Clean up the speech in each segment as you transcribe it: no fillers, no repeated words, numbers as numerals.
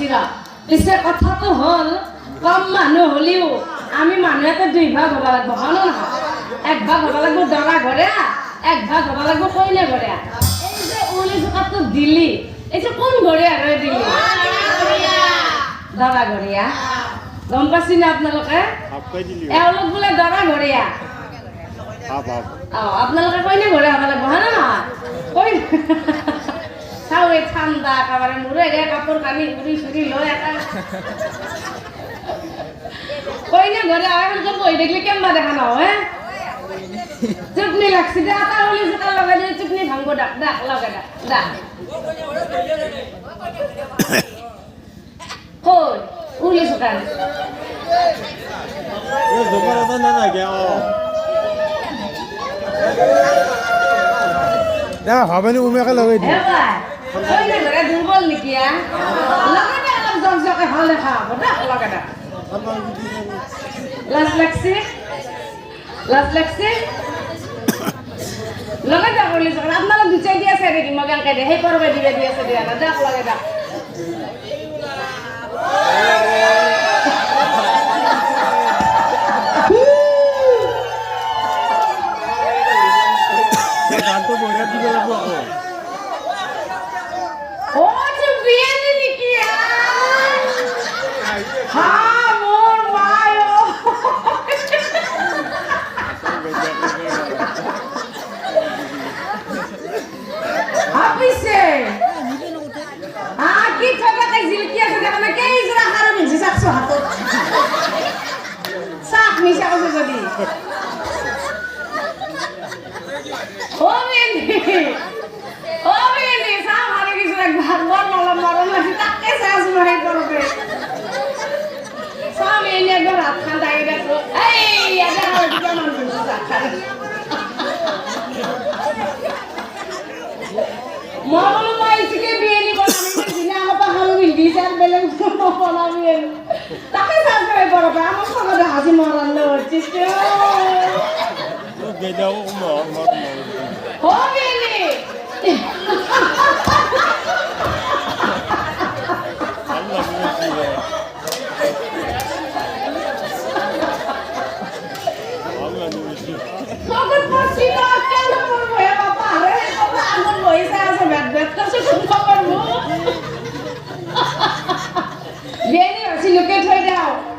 চিৰা পিছে কথাটো হ'ল কম মানুহ হ'লেও আমি মানুহ এটা দুই ভাগ হ'ব লাগিব হয় নে নহয় এক ভাগ হ'ব লাগিব দৰা ঘৰে এক ভাগ হ'ব লাগিব কইনা ঘৰে এই যে উলি জোকাটো দিলি এই যে কোন ঘৰে আৰু দিলি দৰা ঘৰীয়া গম পাইছি না আপোনালোকে এওঁলোক বোলে দৰা ঘৰীয়া আপোনালোকে কইনা ঘৰে হ'ব লাগিব হয় নে নহয় কইনা চাওঁ এই ঠাণ্ডা একেবাৰে মোৰো একে কাপোৰ কানি উৰি চুৰি লৈ কইনা ঘৰে এখন বহি থাকিলে কেম্বা দেখা নহয় চুপনি লাগছি দে এটা উলি জোতা লগাই দিয়ে চুপনি ভাঙব ডাক ডাক লগাই ডাক ডাক কই উলি জোতা হবে নি উমেকে লগাই দিয়ে কইনা ঘৰে দুৰ্বল নেকি লগাই দে অলপ জক জকে ভাল দেখা হ'ব ডাক লগাই ডাক লাজ লাগছে লগাই দা কৰিলে যাক আপোনালোক দুচাই দি আছে নেকি মই গানকে দে সেই কৰবাই দিবে দি আছে দিয়া না যাক লগাই দা গানটো বঢ়িয়া দিব লাগিব আকৌ ও যে বিয়ে নেকি হা মোর মায়ো হাপিছে কি ছোটা কাই জিলকি আছে দেখো না কে ইজরা হারা মিছি সাকছো হাতত সাক মিশা আছে যদি ও মেনি সা মারে কিছু এক ভাগবন মরণ লাগি তাকে সাজ মারে করবে সা মেনি একবার হাত খান দাই দেখো এই এটা আর কি কেমন কিছু সাক্ষা মরণ মাইসকে বিয়েনি কোন আমি দিনা আপা হালু বিজার বেলেন কোন আমি তাকে সাজ মারে করবে আমার সঙ্গে হাসি মারানো হচ্ছে তো গেদাও মর ও মেনি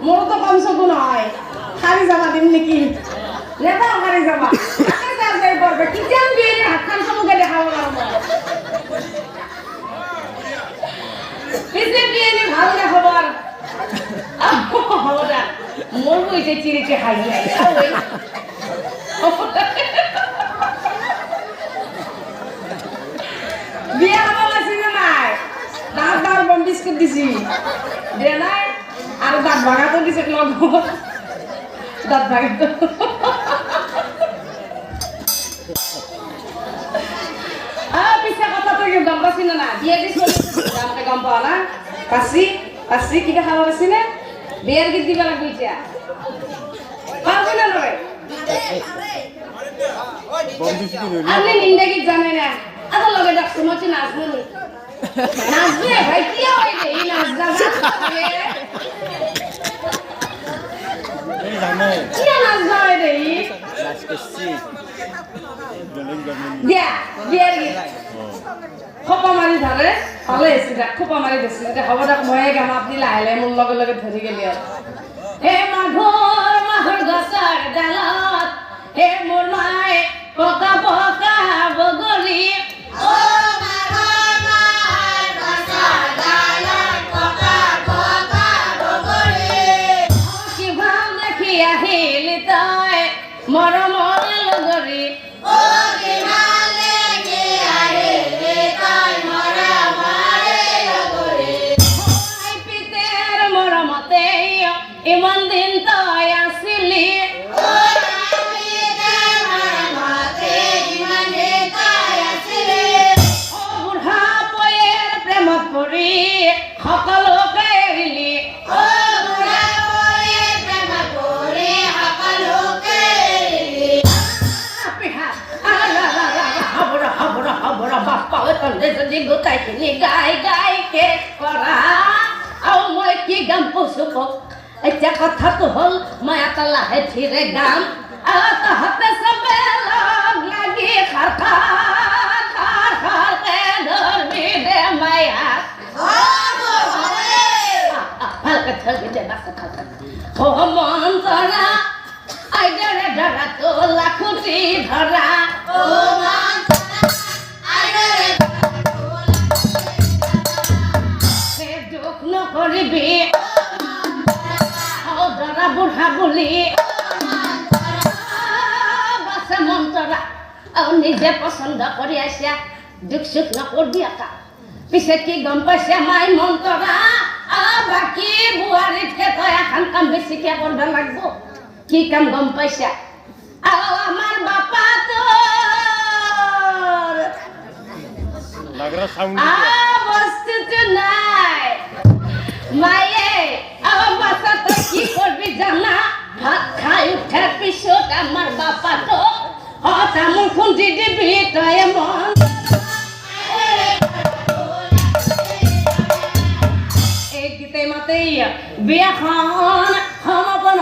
মোর তো কম সকু নয় খালি যাবা দিন নাকি নেতা খালি যাবা করবে কি জান বিয়ে হাত খান সমুখে দেখাবো পিছে বিয়ে নি ভালো না খবর হবটা মোর বইতে চিরিতে খাই বিয়ে আমার আছে না নাই দাঁত দাঁত বম বিস্কুট দিছি দে নাই আর দাঁত ভাঙা তো দিছে দাঁত ভাঙা তো পিছে কথা তো গম পাচ্ছি না বিয়ে দিছি আমাকে গম পাও না পাচ্ছি কিটা খাওয়া পাচ্ছি না বিয়ের গীত দিবা লাগবে ইচ্ছা পারবে না নয় আপনি নিন্দা গীত জানে না আদা লগে ডাকছো মচি নাচবো নাচবে ভাই কি হয় এই নাচ কি নাচ হয় রে দিয়া বিয়ের গীত খোপা মারি ধরে ভালো এসে খোপা মারি দিছি হব দেখ ময়ে গাম আপনি লাহে লাহে মোৰ লগে লগে ধৰি গেলি আৰু হে মাঘৰ গছৰ ডালত হে মোৰ মায়ে পকা পকা বগৰী ও মাঘৰ গছৰ ডালত পকা পকা বগৰী কি ভাল দেখি আহিলি তই মৰমৰ লগৰী ও কি ভাল দেখি আহিলি তই মৰমৰ লগৰী ঐ পিতেৰ মৰমতে ইমান দিন তই আছিলি ও পিতেৰ মৰমতে ইমান দিন তই আছিলি ও বুঢ়া পয়েৰ প্ৰেমত পৰি সকলোকে এৰিলি ও বুঢ়া পয়েৰ প্ৰেমত পৰি সকলোকে এৰিলি হবরা বাপ্পা ওই কন্ডে যদি গোটাই কিনি গাই গাই কে করা আও মই কি গাম পুষুক এতিয়া কথাটো হল মই এটা লাহে ধীৰে গাম তাহাঁতে চবে লগ লাগি খাৰ খাৰকে ধৰবি দে মায়া ভালকে ধৰবি দে বাছা ভালকে ও মন্তৰা আইদৰে ধৰা তো লাখুটি ধৰা ও দুখ নকৰিবি ধৰা বুঢ়া বুলি বাছে মন্তৰা আৰু নিজে পচন্দ কৰি আছা দুখ চুখ নকৰবি আকা পিছে কি গম পাইছে মাই মন্তৰা বাকী বোৱাৰীতকে তই এখন কাম বেছিকে কৰিব লাগিব কি কাম গম পাইছা আৰু আমাৰ বাপাটোৰ লাগৰা সাউন্ড বস্তুটো নাই মায়ে আমার বাচ্চা তো কি করবি জানা ভাত খাই উঠার পিছত আমার বাপা তো তামোল খুন্দি দিবি তই মন এই গীতে মাতেই বিয়াখন সমাপন